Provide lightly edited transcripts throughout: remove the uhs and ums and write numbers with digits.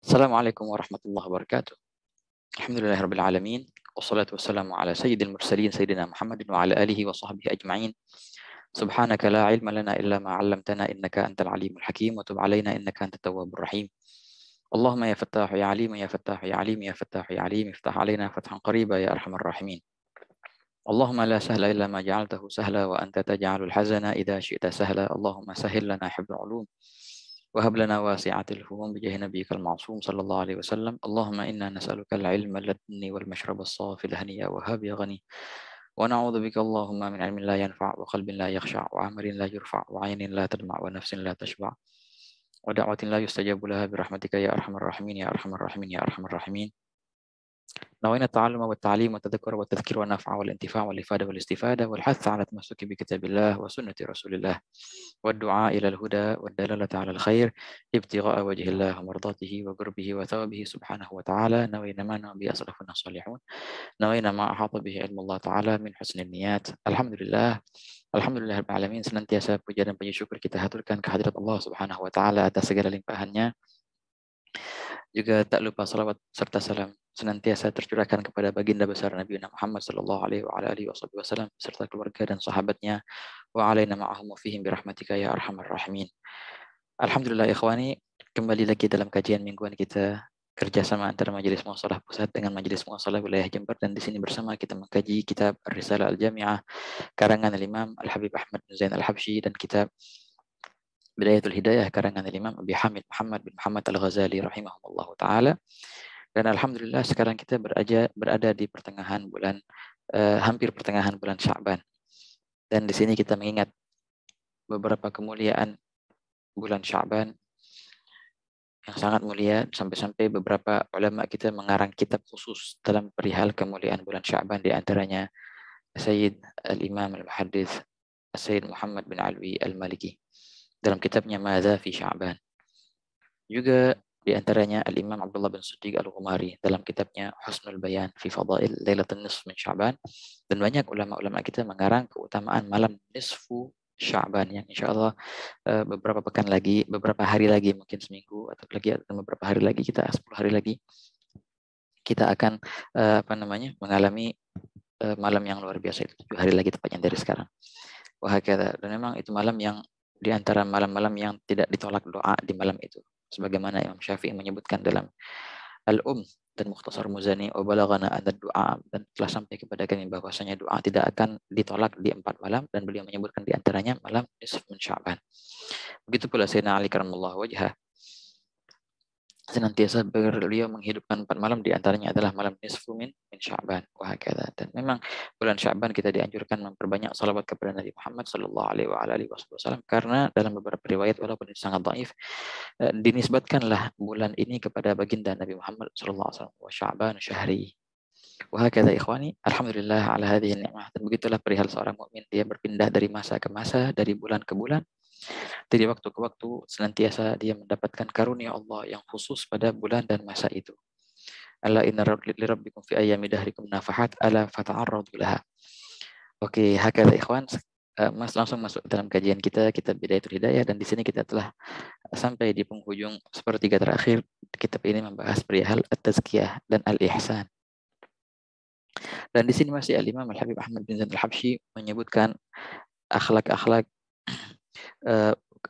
Assalamualaikum warahmatullahi wabarakatuh. Alhamdulillahirabbil alamin wassalatu wassalamu ala sayyidil mursalin sayyidina Muhammadin wa ala alihi wa sahbihi ajma'in. Subhanaka la ilma lana illa ma 'allamtana innaka antal alimul hakim wa tub 'alaina innaka antat tawwabur rahim. Allahumma ya fattahu ya alim ya fattahu ya alim ya fattahu ya alim iftah 'alaina fathan qariba ya arhamar rahimin. Allahumma la sahla illa ma ja'altahu sahla wa anta taj'alul hazana idza syi'ta sahla. Allahumma sahhil lana hifdzal 'ulum وهب لنا واسعة الفهوم بجاه نبيك المعصوم صلى الله عليه وسلم. اللهم إنا نسألك العلم اللدني والمشرب الصافي الهني وهاب يا غني ونعوذ بك اللهم من علم لا ينفع وقلب لا يخشع وعمل لا يرفع وعين لا تدمع ونفس لا تشبع ودعوة لا يستجاب لها برحمتك يا أرحم الراحمين يا أرحم الراحمين يا أرحم الراحمين. نوينا التعلم والتعليم والتذكر والتذكير والنفع والانتفاع والإفادة والاستفادة والحث على التمسك بكتاب الله وسنة رسول الله والدعاء إلى الهدى والدلالة على الخير ابتغاء وجه الله ومرضاته وقربه وثوابه سبحانه وتعالى. نوينا ما نبي أسلفنا الصالحون نوينا ما أحاط به علم الله تعالى من حسن النيات. Alhamdulillah rabbil alamin, senantiasa puja dan puji syukur kita haturkan kehadirat Allah Subhanahu wa taala atas segala limpahannya. Juga tak lupa salawat serta salam senantiasa tercurahkan kepada baginda besar Nabi Muhammad sallallahu alaihi wa alihi wasallam serta keluarga dan sahabatnya wa alaina ma'ahum fihim birahmatika ya arhamar rahimin. Alhamdulillah ikhwani, kembali lagi dalam kajian mingguan kita kerjasama antara Majelis Muassalah Pusat dengan Majelis Muassalah Wilayah Jember, dan di sini bersama kita mengkaji kitab Ar-Risalah Al-Jami'ah karangan Imam Al-Habib Ahmad bin Zain Al-Habsyi dan kitab Bidayatul Hidayah karangan Imam Abi Hamid Muhammad bin Muhammad Al-Ghazali rahimahullahu taala. Dan alhamdulillah sekarang kita berada di pertengahan bulan hampir pertengahan bulan Sya'ban. Dan di sini kita mengingat beberapa kemuliaan bulan Sya'ban yang sangat mulia, sampai-sampai beberapa ulama kita mengarang kitab khusus dalam perihal kemuliaan bulan Sya'ban, di antaranya Sayyid Al-Imam Al-Muhaddits Sayyid Muhammad bin Alwi Al-Maliki dalam kitabnya Madza fi Sya'ban. Juga di antaranya Al-Imam Abdullah bin Siddiq Al-Ghumari dalam kitabnya Husnul Bayan fi Fadail Lailatul Nisf min Sya'ban. Dan banyak ulama-ulama kita mengarang keutamaan malam nisfu Sya'ban yang insya Allah beberapa hari lagi, mungkin seminggu atau beberapa hari lagi, 10 hari lagi kita akan mengalami malam yang luar biasa, itu 7 hari lagi tepatnya dari sekarang. Wahakadha. Dan memang itu malam yang di antara malam-malam yang tidak ditolak doa di malam itu, sebagaimana Imam Syafi'i menyebutkan dalam dan Mukhtasar Muzani, wa balaghana anna du'a, dan telah sampai kepada kami bahwasanya doa tidak akan ditolak di 4 malam, dan beliau menyebutkan di antaranya malam nisf min Sya'ban. Begitu pula Sayyidina Ali karramallahu wajhah, senantiasa beliau menghidupkan 4 malam, di antaranya adalah malam nisfu min Sya'ban. Wahakadha. Dan memang bulan Sya'ban kita dianjurkan memperbanyak salawat kepada Nabi Muhammad sallallahu alaihi wa alihi wasallam, karena dalam beberapa riwayat, walaupun itu sangat dhaif, dinisbatkanlah bulan ini kepada baginda Nabi Muhammad sallallahu alaihi wasallam, wa Sya'ban syahri. Wahakadha ikhwani, alhamdulillah ala hadhihi ni'mah. Dan begitulah perihal seorang mukmin, dia berpindah dari masa ke masa, dari bulan ke bulan, dari waktu ke waktu, senantiasa dia mendapatkan karunia Allah yang khusus pada bulan dan masa itu. Ala inna lirabbikum fi ayyami dahrikum nafahat ala fata'arradu laha. Oke, hakadha ikhwan, langsung masuk dalam kajian kita, kitab Bidayatul Hidayah, dan di sini kita telah sampai di penghujung sepertiga terakhir. Kitab ini membahas perihal at-tazkiyah dan al-ihsan. Dan di sini masih Al-Imam Al-Habib Ahmad bin Zain Al-Habsyi menyebutkan akhlak-akhlak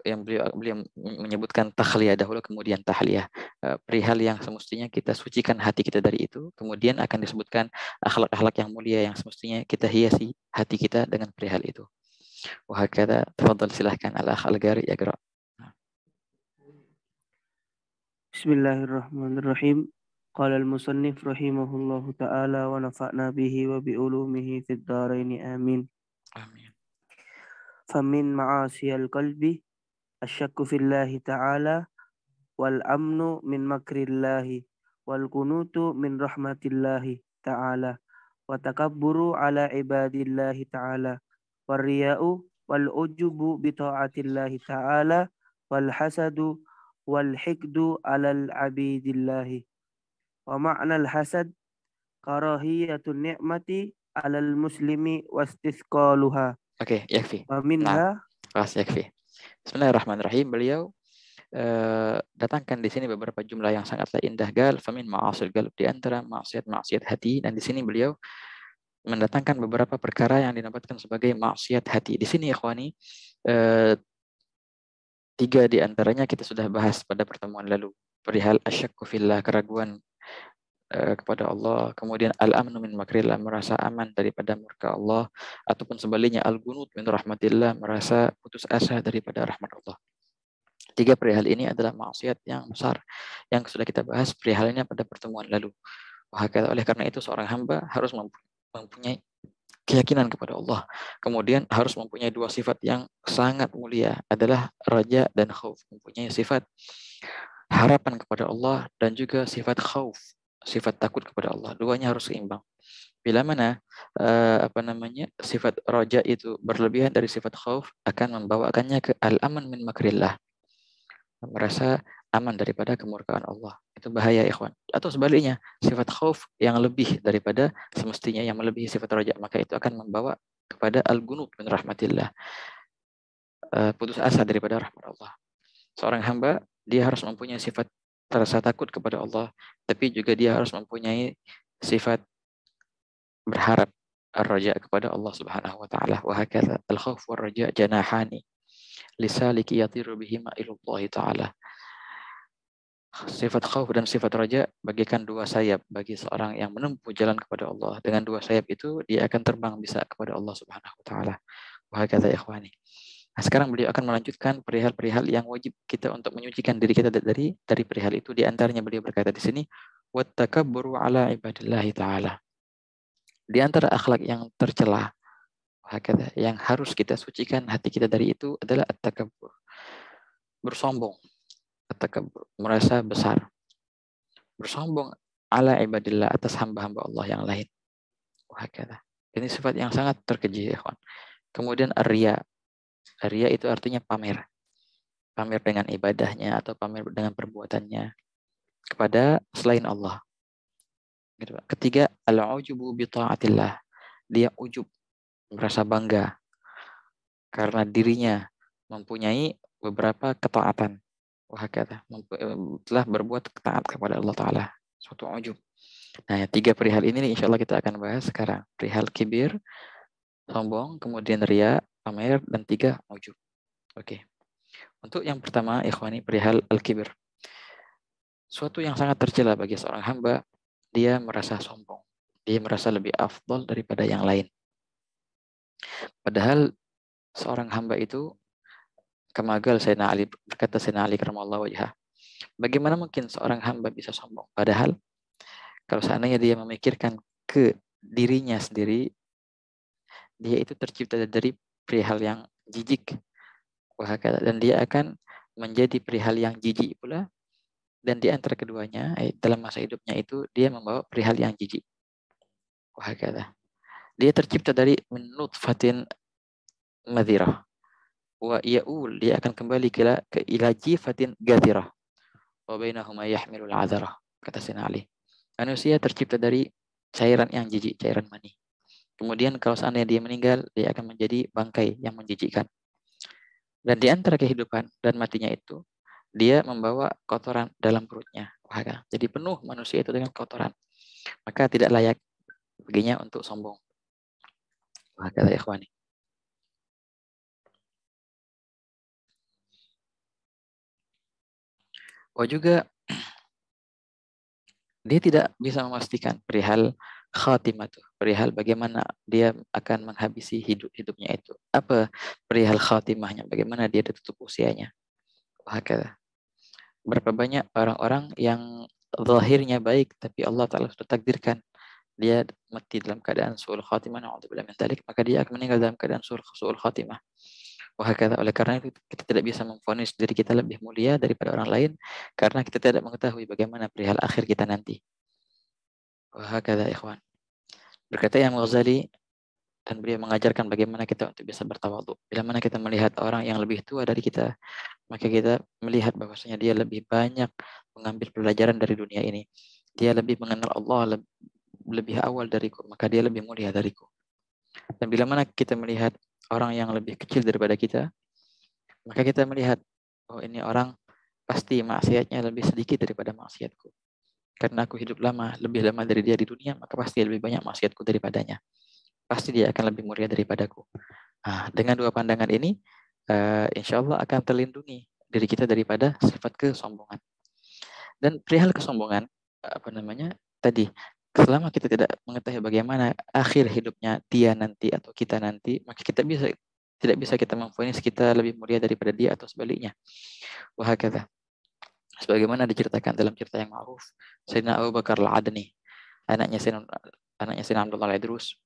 yang beliau menyebutkan takhliyah dahulu, kemudian tahliyah, perihal yang semestinya kita sucikan hati kita dari itu, kemudian akan disebutkan akhlak-akhlak yang mulia yang semestinya kita hiasi hati kita dengan perihal itu. Wahakadha. Tafadhal, silahkan Al-Akh Al-Ghari yaqra. Bismillahirrahmanirrahim. Qala al-musannif rahimahullahu ta'ala wa nafa'na bihi wa bi ulumihi fid dharain amin. Amin. Famin ma'asiyal qalbi asyakku fillahi ta'ala wal amnu min makrillahi wal kunutu min rahmatillahi ta'ala wa takabburu ala ibadillahi ta'ala wal riya'u wal ujubu bi ta'atillahi ta'ala wal hasadu wal hikdu alal abidillahi. Wa ma'nal hasad karahiyatun ni'mati alal muslimi wastithqaluha. Oke, yakfi. Wa minha Yakfi. Bismillahirrahmanirrahim. Beliau datangkan di sini beberapa jumlah yang sangatlah indah. Gal famin ma'asil galb, di antara maksiat-maksiat hati, dan di sini beliau mendatangkan beberapa perkara yang dinobatkan sebagai maksiat hati. Di sini ikhwani, tiga di antaranya kita sudah bahas pada pertemuan lalu. Perihal asyakku fillah, keraguan kepada Allah, kemudian al-amnu min makrillah, merasa aman daripada murka Allah, ataupun sebaliknya al-gunut min rahmatillah, merasa putus asa daripada rahmat Allah. Tiga perihal ini adalah maksiat yang besar yang sudah kita bahas perihalnya pada pertemuan lalu. Oleh karena itu seorang hamba harus mempunyai keyakinan kepada Allah. Kemudian harus mempunyai dua sifat yang sangat mulia, adalah raja dan khauf. Mempunyai sifat harapan kepada Allah dan juga sifat khauf, sifat takut kepada Allah. Duanya harus seimbang. Bila mana sifat raja itu berlebihan dari sifat khauf, akan membawakannya ke al-aman min makrillah, merasa aman daripada kemurkaan Allah. Itu bahaya ikhwan. Atau sebaliknya, sifat khauf yang lebih daripada semestinya, yang melebihi sifat raja, maka itu akan membawa kepada al-gunut min rahmatillah, putus asa daripada rahmat Allah. Seorang hamba, dia harus mempunyai sifat rasa takut kepada Allah, tapi juga dia harus mempunyai sifat berharap ar-raja kepada Allah Subhanahu wa taala. Wa hakadha al-khauf war raja janahani lisaliki yatiru bihima ilallahi taala. Sifat khauf dan sifat raja bagikan dua sayap bagi seorang yang menempuh jalan kepada Allah. Dengan dua sayap itu dia akan terbang bisa kepada Allah Subhanahu wa taala. Wa hakadha ikhwani. Nah, sekarang beliau akan melanjutkan perihal-perihal yang wajib kita untuk menyucikan diri kita dari perihal itu. Di antaranya beliau berkata di sini, wattakabburu ala ibadillahi ta'ala. Di antara akhlak yang tercela, yang harus kita sucikan hati kita dari itu adalah at-takabbur. Bersombong, at-takabbur, merasa besar. Bersombong ala ibadillah, atas hamba-hamba Allah yang lain. Ini sifat yang sangat terkeji, ya kawan. Kemudian ar-riya. Riya itu artinya pamer. Pamer dengan ibadahnya atau pamer dengan perbuatannya kepada selain Allah. Ketiga, al-ujubu bi ta'atillah. Dia ujub, merasa bangga karena dirinya mempunyai beberapa ketaatan. Telah berbuat taat kepada Allah Ta'ala. Suatu ujub. Nah, tiga perihal ini insya Allah kita akan bahas sekarang. Perihal kibir, sombong, kemudian riya, pamer, dan tiga ujub. Oke. Untuk yang pertama, ikhwani, perihal al-kibir. Suatu yang sangat tercela bagi seorang hamba, dia merasa sombong. Dia merasa lebih afdal daripada yang lain. Padahal seorang hamba itu, kamagal Sayyidina Ali, berkata Sayyidina Ali karamallahu wajhah, bagaimana mungkin seorang hamba bisa sombong? Padahal kalau seandainya dia memikirkan ke dirinya sendiri, dia itu tercipta dari perihal yang jijik. Dan dia akan menjadi perihal yang jijik pula. Dan di antara keduanya, dalam masa hidupnya itu, dia membawa perihal yang jijik. Dia tercipta dari nutfatin madhirah. Wa ya'ul, dia akan kembali ke ilaji fatin gathirah. Wa bainahuma yahmilul adharah. Kata Sayyidina Ali. Manusia tercipta dari cairan yang jijik, cairan mani. Kemudian kalau seandainya dia meninggal, dia akan menjadi bangkai yang menjijikkan. Dan di antara kehidupan dan matinya itu, dia membawa kotoran dalam perutnya. Jadi penuh manusia itu dengan kotoran. Maka tidak layak baginya untuk sombong. Kata ikhwani. Juga dia tidak bisa memastikan perihal khatimah itu, perihal bagaimana dia akan menghabisi hidupnya itu. Apa perihal khatimahnya? Bagaimana dia tutup usianya? Berapa banyak orang-orang yang zahirnya baik, tapi Allah Ta'ala sudah takdirkan dia mati dalam keadaan su'ul khatimah, na'udzubillah min dzalik, maka dia akan meninggal dalam keadaan su'ul khatimah. Oleh karena itu kita tidak bisa memvonis diri kita lebih mulia daripada orang lain karena kita tidak mengetahui bagaimana perihal akhir kita nanti. Ikhwan. Berkata Imam Ghazali, dan beliau mengajarkan bagaimana kita untuk bisa bertawadhu. Bila mana kita melihat orang yang lebih tua dari kita, maka kita melihat bahwasanya dia lebih banyak mengambil pelajaran dari dunia ini. Dia lebih mengenal Allah lebih awal dariku, maka dia lebih mulia dariku. Dan bila mana kita melihat orang yang lebih kecil daripada kita, maka kita melihat, oh ini orang pasti maksiatnya lebih sedikit daripada maksiatku. Karena aku hidup lebih lama dari dia di dunia, maka pasti lebih banyak maksiatku daripadanya. Pasti dia akan lebih mulia daripadaku. Nah, dengan dua pandangan ini, insya Allah akan terlindungi diri kita daripada sifat kesombongan. Dan perihal kesombongan, tadi, selama kita tidak mengetahui bagaimana akhir hidupnya dia nanti atau kita nanti, maka kita tidak bisa kita memvonis kita lebih mulia daripada dia atau sebaliknya. Wahakadha. Sebagaimana diceritakan dalam cerita yang ma'ruf, Sayyidina Abu Bakar Al-Adni, anaknya Sayyidina Abdullah Al-Idrus,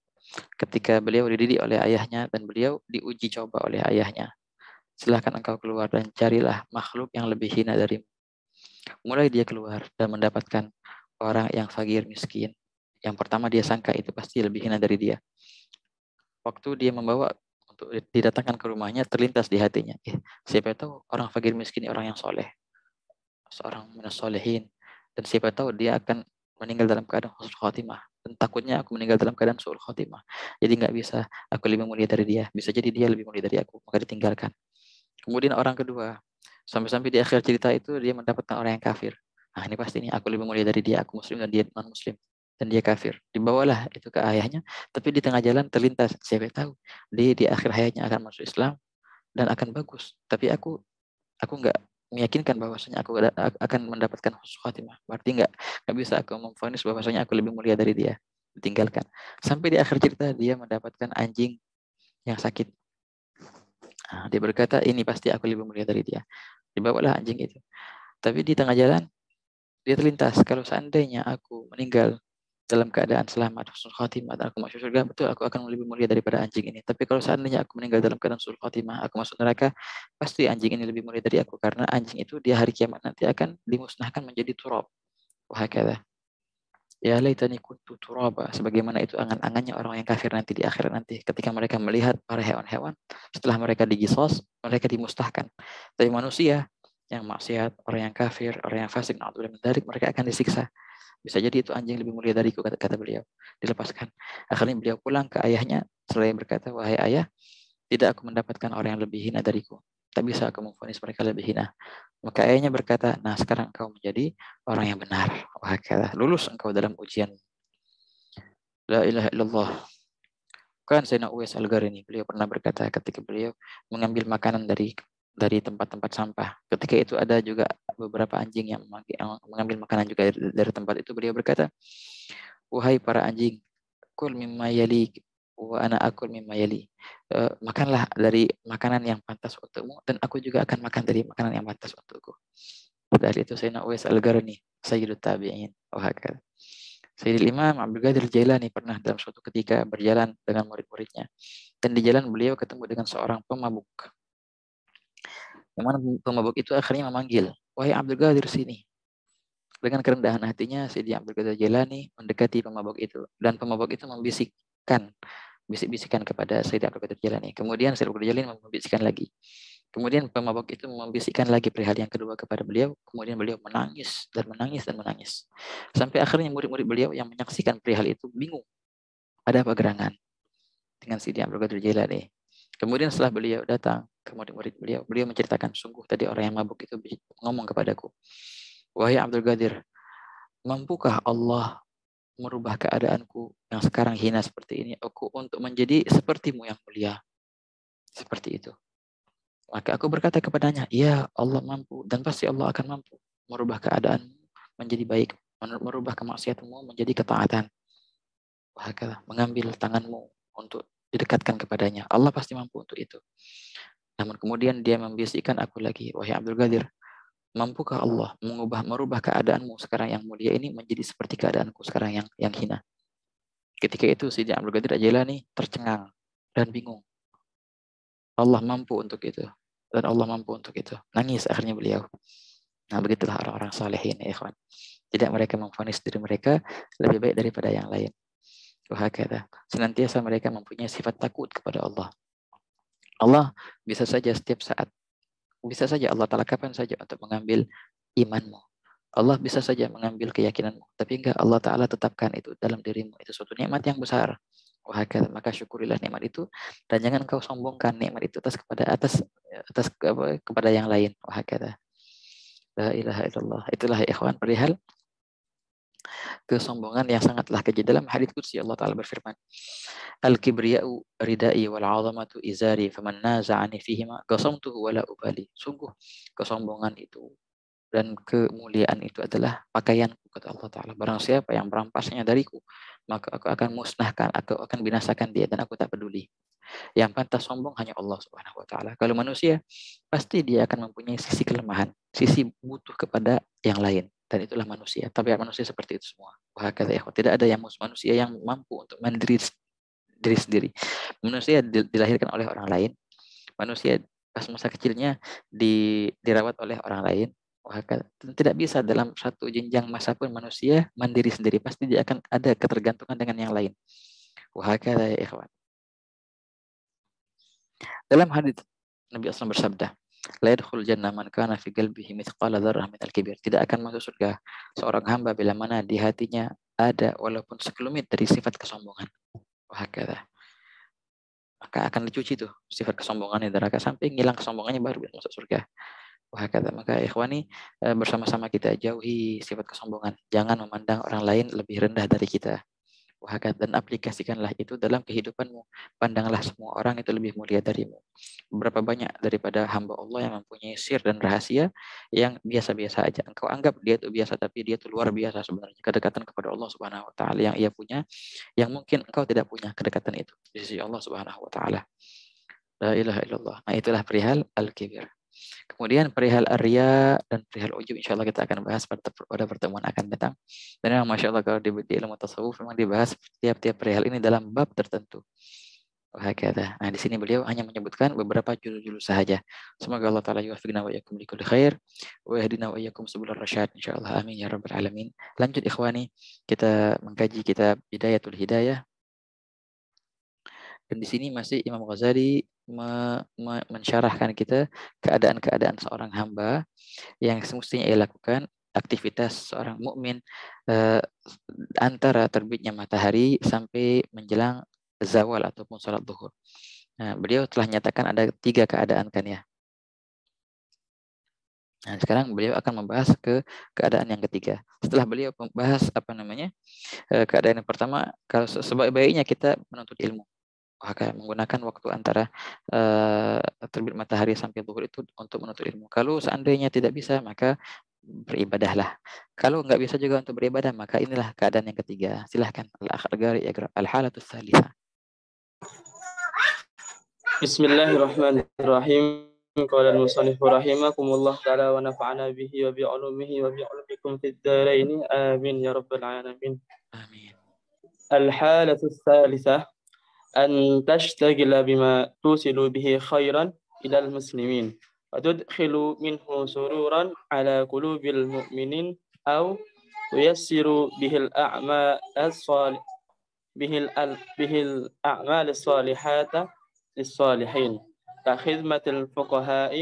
ketika beliau dididik oleh ayahnya dan beliau diuji coba oleh ayahnya. Silahkan engkau keluar dan carilah makhluk yang lebih hina darimu. Mulai dia keluar dan mendapatkan orang yang fakir miskin. Yang pertama dia sangka itu pasti lebih hina dari dia. Waktu dia membawa untuk didatangkan ke rumahnya, terlintas di hatinya, siapa tahu orang fakir miskin ini orang yang soleh, seorang minas solehin, dan siapa tahu dia akan meninggal dalam keadaan husnul khotimah, dan takutnya aku meninggal dalam keadaan su'ul khotimah, jadi nggak bisa aku lebih mulia dari dia, bisa jadi dia lebih mulia dari aku, maka ditinggalkan. Kemudian orang kedua, sampai-sampai di akhir cerita itu dia mendapatkan orang yang kafir. Nah ini pasti nih, aku lebih mulia dari dia, aku muslim dan dia non muslim, dan dia kafir. Dibawalah itu ke ayahnya, tapi di tengah jalan terlintas, siapa tahu dia di akhir hayatnya akan masuk Islam dan akan bagus, tapi aku nggak meyakinkan bahwasanya aku akan mendapatkan husnul khatimah. Berarti nggak bisa aku memvonis bahwasanya aku lebih mulia dari dia. Ditinggalkan. Sampai di akhir cerita dia mendapatkan anjing yang sakit. Nah, dia berkata, ini pasti aku lebih mulia dari dia. Dibawalah anjing itu. Tapi di tengah jalan dia terlintas, kalau seandainya aku meninggal dalam keadaan selamat, husnul khatimah, dan aku masuk surga, betul aku akan lebih mulia daripada anjing ini. Tapi kalau seandainya aku meninggal dalam keadaan husnul khatimah, aku masuk neraka, pasti anjing ini lebih mulia dari aku, karena anjing itu di hari kiamat nanti akan dimusnahkan menjadi turab. Wahakala. Ya laitani kuntu turaba. Sebagaimana itu angan-angannya orang yang kafir nanti di akhirat nanti, ketika mereka melihat para hewan-hewan, setelah mereka digisos, mereka dimusnahkan. Tapi manusia yang maksiat, orang yang kafir, orang yang fasik, na'udzubillah min dzalik, mereka akan disiksa. Bisa jadi itu anjing lebih mulia dariku, kata beliau. Dilepaskan. Akhirnya beliau pulang ke ayahnya, selain berkata, wahai ayah, tidak aku mendapatkan orang yang lebih hina dariku. Tak bisa aku memvonis mereka lebih hina. Maka ayahnya berkata, nah sekarang engkau menjadi orang yang benar. Wah, lulus engkau dalam ujian. La ilaha illallah. Kan Sayyidina Uwais Al-Gharini, beliau pernah berkata ketika beliau mengambil makanan dari tempat-tempat sampah. Ketika itu ada juga beberapa anjing yang mengambil makanan juga dari tempat itu. Beliau berkata, wahai para anjing, kul mimma yali wa ana akul mimma yali. Makanlah dari makanan yang pantas untukmu dan aku juga akan makan dari makanan yang pantas untukku. Dari itu Sayyidina Uwais Al-Gharani, Sayyidut Tabi'in. Sayyidil Imam Abdul Qadir Jailani pernah dalam suatu ketika berjalan dengan murid-muridnya. Dan di jalan beliau ketemu dengan seorang pemabuk. Yang mana pemabuk itu akhirnya memanggil, wahai Abdul Qadir sini. Dengan kerendahan hatinya, Sayyidi Abdul Qadir Jailani mendekati pemabuk itu. Dan pemabuk itu membisikkan bisik-bisikan kepada Sayyidi Abdul Qadir Jailani. Kemudian Sayyidi Abdul Qadir Jailani membisikkan lagi. Kemudian pemabuk itu membisikkan lagi perihal yang kedua kepada beliau. Kemudian beliau menangis dan menangis dan menangis. Sampai akhirnya murid-murid beliau yang menyaksikan perihal itu bingung. Ada apa gerangan dengan Sayyidi Abdul Qadir Jailani? Kemudian setelah beliau datang ke murid-murid beliau, beliau menceritakan, sungguh tadi orang yang mabuk itu ngomong kepadaku, wahai Abdul Qadir, mampukah Allah merubah keadaanku yang sekarang hina seperti ini, aku untuk menjadi sepertimu yang mulia? Seperti itu. Maka aku berkata kepadanya, iya Allah mampu, dan pasti Allah akan mampu merubah keadaanmu menjadi baik, merubah kemaksiatanmu menjadi ketaatan. Bahkan mengambil tanganmu untuk didekatkan kepadanya. Allah pasti mampu untuk itu. Namun kemudian dia membisikkan aku lagi, wahai Abdul Qadir, mampukah Allah merubah keadaanmu sekarang yang mulia ini menjadi seperti keadaanku sekarang yang hina? Ketika itu Sayyidina Abdul Qadir Jailani tercengang dan bingung. Allah mampu untuk itu. Dan Allah mampu untuk itu. Nangis akhirnya beliau. Nah begitulah orang-orang saleh ini, ikhwan. Tidak mereka memvonis diri mereka lebih baik daripada yang lain. Wahakata. Senantiasa mereka mempunyai sifat takut kepada Allah. Allah bisa saja setiap saat, bisa saja Allah Ta'ala kapan saja untuk mengambil imanmu. Allah bisa saja mengambil keyakinanmu. Tapi enggak, Allah Ta'ala tetapkan itu dalam dirimu. Itu suatu nikmat yang besar. Wahakata. Maka syukurilah nikmat itu. Dan jangan kau sombongkan nikmat itu kepada yang lain. Wahakata. La ilaha illallah. Itulah ya ikhwan perihal kesombongan yang sangatlah keji. Dalam hadits qudsi Allah Ta'ala berfirman, Al-kibriya'u ridai wal 'azamatu izari faman naza'ani fihima qasamtuhu wala ubali. Sungguh kesombongan itu dan kemuliaan itu adalah pakaianku, kata Allah Ta'ala. Barang siapa yang merampasnya dariku, maka aku akan musnahkan atau akan binasakan dia dan aku tak peduli. Yang pantas sombong hanya Allah Subhanahu wa Ta'ala. Kalau manusia, pasti dia akan mempunyai sisi kelemahan, sisi butuh kepada yang lain. Dan itulah manusia. Tabiat manusia seperti itu semua. Wahakala ya. Tidak ada yang manusia yang mampu untuk mandiri diri sendiri. Manusia dilahirkan oleh orang lain. Manusia pas masa kecilnya dirawat oleh orang lain. Wahakala. Tidak bisa dalam satu jenjang masa pun manusia mandiri sendiri. Pasti dia akan ada ketergantungan dengan yang lain. Wahakala ya ikhwan. Dalam hadits Nabi SAW bersabda, la yadkhul jannah man kana fi qalbihi mithqala dzarrah min al-kibir. Tidak akan masuk surga seorang hamba bila mana di hatinya ada walaupun sekelumit dari sifat kesombongan. Wahakala. Maka akan dicuci tuh sifat kesombongannya dari neraka sampai hilang kesombongannya baru bisa masuk surga. Wahakala. Maka ikhwani, bersama-sama kita jauhi sifat kesombongan. Jangan memandang orang lain lebih rendah dari kita. Wahakala. Dan aplikasikanlah itu dalam kehidupanmu. Pandanglah semua orang itu lebih mulia darimu. Berapa banyak daripada hamba Allah yang mempunyai sir dan rahasia yang biasa-biasa aja. Engkau anggap dia itu biasa, tapi dia itu luar biasa sebenarnya. Kedekatan kepada Allah Subhanahu wa Ta'ala yang ia punya, yang mungkin engkau tidak punya kedekatan itu di sisi Allah Subhanahu wa Ta'ala. La ilaha illallah. Nah, itulah perihal al-kibir. Kemudian perihal ar-riya dan perihal ujub, insya Allah kita akan bahas pada pertemuan akan datang. Dan memang Masya Allah kalau di ilmu tasawuf memang dibahas tiap-tiap perihal ini dalam bab tertentu. Wahakata. Nah, di sini beliau hanya menyebutkan beberapa judul-judul sahaja. Semoga Allah Ta'ala yuwaffiqna wa iyyakum likulli khair wa yahdina wa iyyakum subulur rasyad insyaallah. Amin ya rabbal alamin. Lanjut ikhwani, kita mengkaji kitab Bidayatul Hidayah. Dan di sini masih Imam Ghazali mensyarahkan kita keadaan-keadaan seorang hamba yang semestinya ia lakukan, aktivitas seorang mukmin antara terbitnya matahari sampai menjelang zawal ataupun salat zuhur. Nah, beliau telah nyatakan ada 3 keadaan kan ya. Nah, sekarang beliau akan membahas keadaan yang ketiga. Setelah beliau membahas keadaan yang pertama, kalau sebaik-baiknya kita menuntut ilmu. Maka menggunakan waktu antara terbit matahari sampai zuhur itu untuk menuntut ilmu. Kalau seandainya tidak bisa, maka beribadahlah. Kalau nggak bisa juga untuk beribadah, maka inilah keadaan yang ketiga. Silahkan al-halatus tsalitsah. Bismillahirrahmanirrahim. Qala al-musannif rahimakumullah ta'ala wa nafa'ana bihi wa bi'ulumihi wa bi'ulumikum fid dharain. Amin ya rabbal alamin. Amin. Al-halatu tsalitsah أن تشتغل بما توصل به خيرا إلى المسلمين وتدخل منه سرورا على قلوب المؤمنين أو تيسر به الأعمال الصالحات للصالحين كخدمة الفقهاء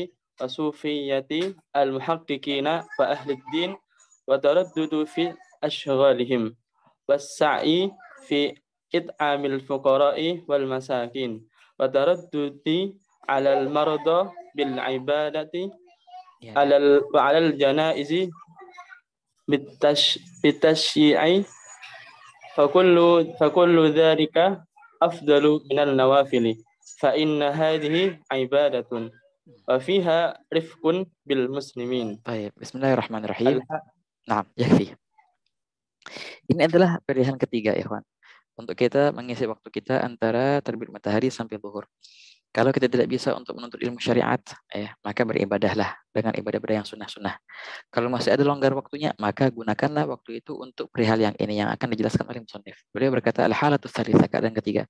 وصوفية المحققين وأهل الدين وتردد في أشغالهم والسعي في إطعام الفقراء والمساكين وتردد على المرضى بالعبادة وعلى الجنائز بالتشييع فكل ذلك أفضل من النوافل فإن هذه عبادة وفيها رفق بالمسلمين. طيب, Bismillahirrahmanirrahim. Nah, yakfi. Ini adalah pilihan ketiga, ikhwan. Untuk kita mengisi waktu kita antara terbit matahari sampai zuhur. Kalau kita tidak bisa untuk menuntut ilmu syariat, maka beribadahlah dengan ibadah-ibadah yang sunnah-sunnah. Kalau masih ada longgar waktunya, maka gunakanlah waktu itu untuk perihal yang ini yang akan dijelaskan oleh musannif. Beliau berkata, al-halatus tsalitsah, keadaan ketiga.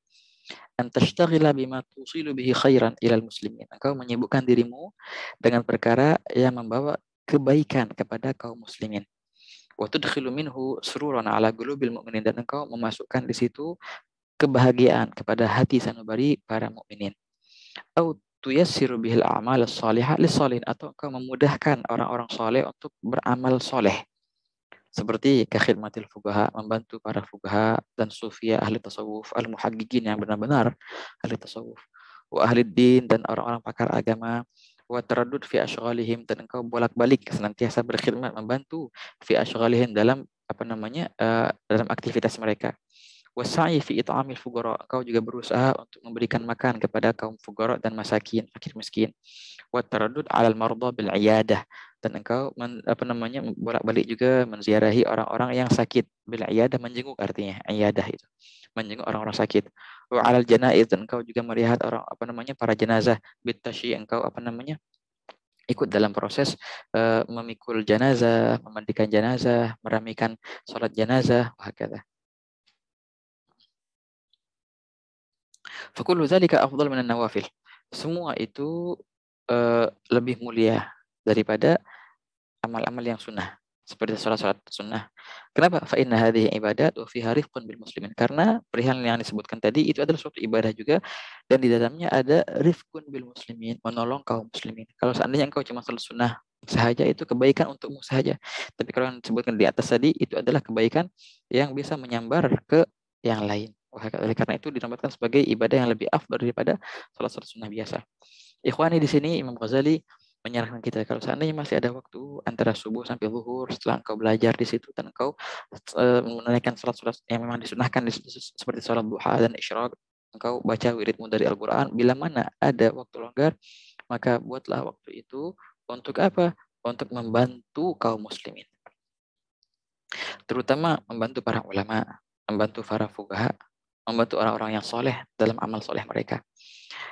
An tashtagila bima tusilu bihi khairan ilal muslimin. Engkau menyibukkan dirimu dengan perkara yang membawa kebaikan kepada kaum muslimin. Wa tudkhilu minhu sururan ala qulubil mu'minin, dan engkau memasukkan di situ kebahagiaan kepada hati sanubari para mukminin. Au tuyassiru bihil a'mal as-salihah lis-salihin, atau engkau memudahkan orang-orang saleh untuk beramal soleh. Seperti kakhidmatil fuqaha, membantu para fuqaha dan sufia ahli tasawuf, al-muhaqqiqin yang benar-benar ahli tasawuf, wa ahli din, dan orang-orang pakar agama, wa taraddud fi asyghalihim, dan engkau bolak-balik senantiasa berkhidmat membantu fi asyghalihim dalam dalam aktivitas mereka. Wasa'i fi it'amil fuqara, engkau juga berusaha untuk memberikan makan kepada kaum fuqara dan masakin, fakir miskin. Wa taraddud 'alal marda bil 'iyadah, dan engkau bolak-balik juga menziarahi orang-orang yang sakit. Bil 'iyadah, menjenguk artinya, 'iyadah itu menjenguk orang-orang sakit. Wa 'alal janaiz, dan engkau juga melihat para jenazah. Bit tasyi', engkau ikut dalam proses memikul jenazah, memandikan jenazah, merapikan salat jenazah, wahakadha. Fakullu dzalika afdal minan nawafil. Semua itu lebih mulia daripada amal-amal yang sunnah, seperti salat-salat sunnah. Kenapa? Fa inna hadhihi ibadat wa fiha rifqun bil muslimin. Karena perihal yang disebutkan tadi itu adalah suatu ibadah juga, dan di dalamnya ada rifqun bil muslimin, menolong kaum muslimin. Kalau seandainya engkau cuma salat sunnah sahaja, itu kebaikan untukmu saja. Tapi kalau yang disebutkan di atas tadi itu adalah kebaikan yang bisa menyambar ke yang lain. Oleh karena itu dinamakan sebagai ibadah yang lebih afdal daripada salat-salat sunnah biasa. Ikhwani, di sini Imam Ghazali menyarankan kita, kalau seandainya masih ada waktu antara subuh sampai zuhur, setelah engkau belajar di situ dan engkau menunaikan salat-salat yang memang disunahkan seperti salat duha dan isyraq, engkau baca wiridmu dari Al-Quran, bila mana ada waktu longgar, maka buatlah waktu itu untuk apa? Untuk membantu kaum muslimin, terutama membantu para ulama, membantu para fuqaha, membantu orang-orang yang soleh dalam amal soleh mereka.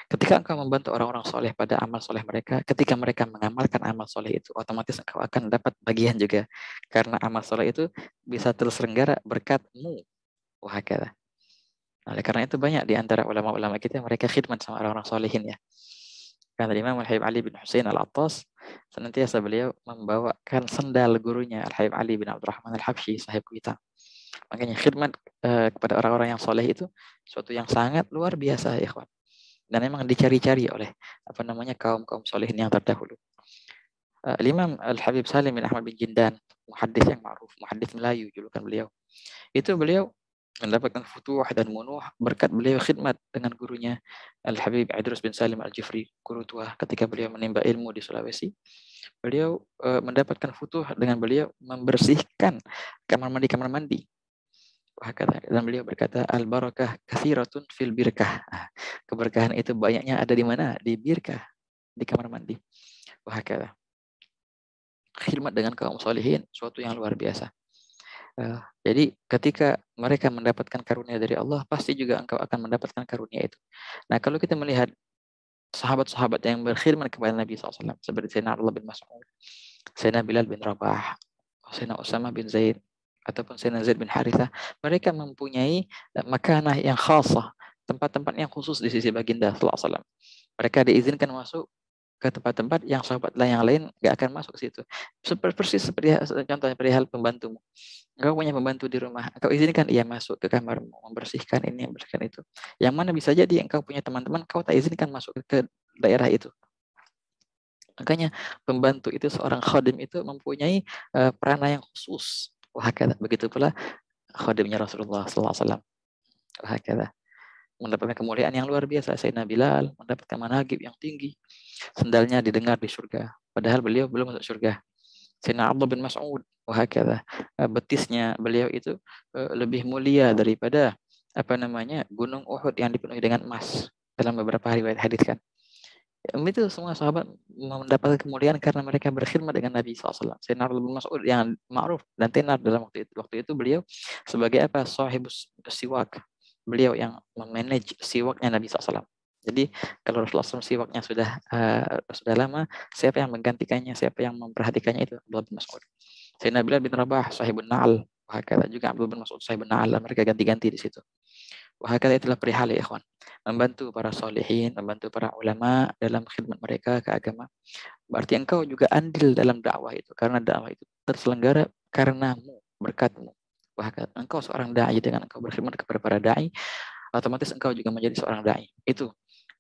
Ketika engkau membantu orang-orang soleh pada amal soleh mereka, ketika mereka mengamalkan amal soleh itu, otomatis engkau akan dapat bagian juga. Karena amal soleh itu bisa terselenggara berkatmu. Wahakala. Oleh karena itu banyak di antara ulama-ulama kita, mereka khidmat sama orang-orang solehin ya. Karena Imam Al-Habib Ali bin Husain Al-Attas, senantiasa beliau membawakan sendal gurunya Al-Habib Ali bin Abdurrahman Al-Habsyi, sahib kita. Makanya khidmat kepada orang-orang yang soleh itu suatu yang sangat luar biasa ya ikhwan. Dan memang dicari-cari oleh kaum solehin yang terdahulu. Imam Al-Habib Salim bin Ahmad bin Jindan, muhaddis yang ma'ruf, muhaddis Melayu julukan beliau. Itu beliau mendapatkan futuh dan munuh berkat beliau khidmat dengan gurunya Al-Habib Idrus bin Salim Al-Jufri, guru tua ketika beliau menimba ilmu di Sulawesi. Beliau mendapatkan futuh dengan beliau membersihkan kamar mandi. Dan beliau berkata, al-barakah kathiratun fil birkah. Keberkahan itu banyaknya ada di mana? Di birkah, di kamar mandi. Wahakala. Khidmat dengan kaum solihin, suatu yang luar biasa. Jadi ketika mereka mendapatkan karunia dari Allah, pasti juga engkau akan mendapatkan karunia itu. Nah, kalau kita melihat sahabat-sahabat yang berkhidmat kepada Nabi SAW, seperti Sayyidina Abdullah bin Mas'ud, Sayyidina Bilal bin Rabah, Sayyidina Usama bin Zaid, ataupun Sayyidina Zaid bin Harithah, mereka mempunyai makanah yang khasah, tempat-tempat yang khusus di sisi baginda SAW. Mereka diizinkan masuk ke tempat-tempat yang sahabat yang lain gak akan masuk ke situ. Persis seperti contohnya perihal pembantumu. Engkau punya pembantu di rumah, engkau izinkan ia masuk ke kamarmu, membersihkan ini, membersihkan itu. Yang mana bisa jadi engkau punya teman-teman, kau tak izinkan masuk ke daerah itu. Makanya pembantu itu, seorang khadim itu mempunyai peranan yang khusus. Wahakala. Begitu pula khadimnya Rasulullah SAW. Wahakala. Mendapatkan kemuliaan yang luar biasa. Sayyidina Bilal mendapatkan manaqib yang tinggi. Sendalnya didengar di surga. Padahal beliau belum masuk surga. Sayyidina Abdullah bin Mas'ud, wahakala, betisnya beliau itu lebih mulia daripada gunung Uhud yang dipenuhi dengan emas, dalam beberapa riwayat hadis kan. Itu semua sahabat mendapatkan kemuliaan karena mereka berkhidmat dengan Nabi SAW. Sayyidina Abdullah bin Mas'ud yang ma'ruf dan tenar dalam waktu itu beliau sebagai sahibus siwak. Beliau yang memanage siwaknya Nabi SAW. Jadi kalau Rasulullah SAW siwaknya sudah lama, siapa yang menggantikannya, siapa yang memperhatikannya, itu Abdullah bin Mas'ud. Sayyidina Bilal bin Rabah, sahibun na'al. Wahakala juga Abdullah bin Mas'ud, sahibun na'al. Mereka ganti-ganti di situ. Wahakala, itulah perihal ya ikhwan. Membantu para solihin, membantu para ulama dalam khidmat mereka ke agama. Berarti engkau juga andil dalam dakwah itu. Karena dakwah itu terselenggara karenamu, berkatmu. Wahakala, engkau seorang da'i, dengan engkau berkhidmat kepada para da'i, otomatis engkau juga menjadi seorang da'i. Itu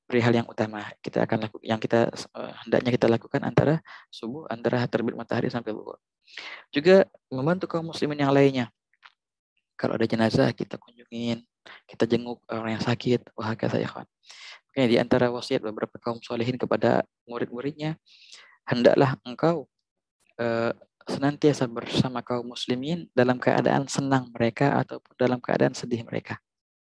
perihal yang utama yang kita hendaknya kita lakukan antara subuh, antara terbit matahari sampai zuhur. Juga membantu kaum muslimin yang lainnya. Kalau ada jenazah kita kunjungin, kita jenguk orang yang sakit. Wah, kata ikhwan. Makanya di antara wasiat beberapa kaum solehin kepada murid-muridnya, hendaklah engkau senantiasa bersama kaum muslimin dalam keadaan senang mereka ataupun dalam keadaan sedih mereka.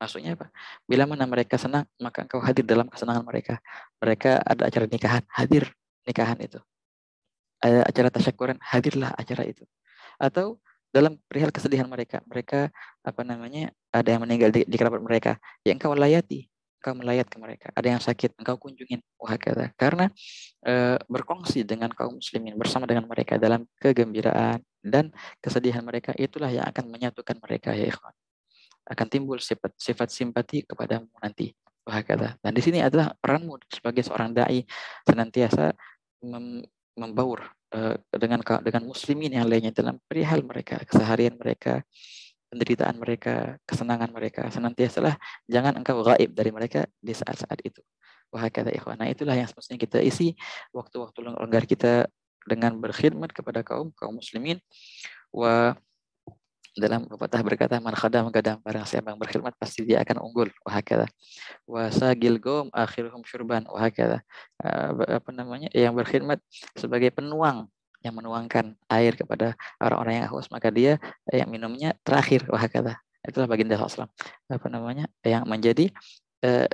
Maksudnya apa? Bila mana mereka senang, maka engkau hadir dalam kesenangan mereka. Mereka ada acara nikahan, hadir nikahan itu. Ada acara tasyakuran, hadirlah acara itu. Atau dalam perihal kesedihan mereka, mereka ada yang meninggal di kerabat mereka, ya engkau layati, engkau melayat ke mereka. Ada yang sakit, engkau kunjungin, wahakala. Karena berkongsi dengan kaum muslimin bersama dengan mereka dalam kegembiraan dan kesedihan mereka, itulah yang akan menyatukan mereka, ya ikhwan. Akan timbul sifat simpati kepadamu nanti, wahakala. Dan di sini adalah peranmu sebagai seorang dai, senantiasa membaur dengan muslimin yang lainnya dalam perihal mereka, keseharian mereka, penderitaan mereka, kesenangan mereka. Senantiasalah jangan engkau gaib dari mereka di saat-saat itu. Wahakala ikhwan. Nah, itulah yang semestinya kita isi waktu-waktu longgar kita dengan berkhidmat kepada kaum muslimin. Wa dalam pepatah berkata, man khadam gadam, barang siapa yang berkhidmat pasti dia akan unggul. Wahakala. Wasagil gom akhiruhum syurban, wahakala. Yang berkhidmat sebagai penuang, yang menuangkan air kepada orang-orang yang haus, maka dia yang minumnya terakhir, wahakala. Itulah baginda SAW yang menjadi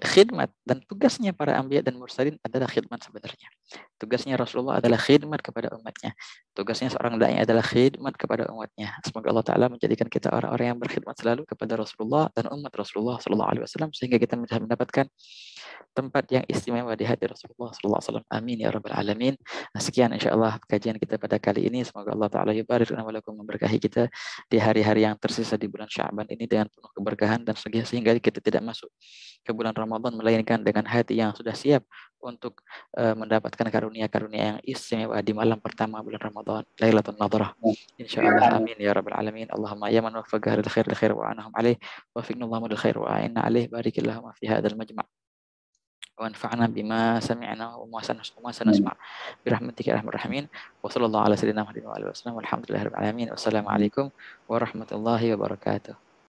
khidmat, dan tugasnya para anbiya dan mursalin adalah khidmat sebenarnya. Tugasnya Rasulullah adalah khidmat kepada umatnya. Tugasnya seorang dai adalah khidmat kepada umatnya. Semoga Allah Ta'ala menjadikan kita orang-orang yang berkhidmat selalu kepada Rasulullah dan umat Rasulullah SAW, sehingga kita bisa mendapatkan tempat yang istimewa di hati Rasulullah SAW. Amin ya rabbal alamin. Sekian insyaAllah kajian kita pada kali ini. Semoga Allah Ta'ala yubarik lana wa lakum, memberkahi kita di hari-hari yang tersisa di bulan Sya'ban ini dengan penuh keberkahan, dan sehingga kita tidak masuk ke bulan Ramadan melainkan dengan hati yang sudah siap untuk mendapatkan karunia-karunia yang istimewa di malam pertama bulan Ramadan, Lailatul Nadrah. Insyaallah. Amin ya rabbal alamin. Allahumma ya man waffaqa lil khair wa anahum alaih wa fiqna Allahu lil khair wa a'inna alaih. Barikillahu fi hadzal majma'. وانفعنا بما سمعنا وما سنسمع برحمتك يا ارحم الراحمين. وصلى الله على سيدنا محمد وعلى اله وصحبه والحمد لله رب العالمين. والسلام عليكم ورحمة الله وبركاته.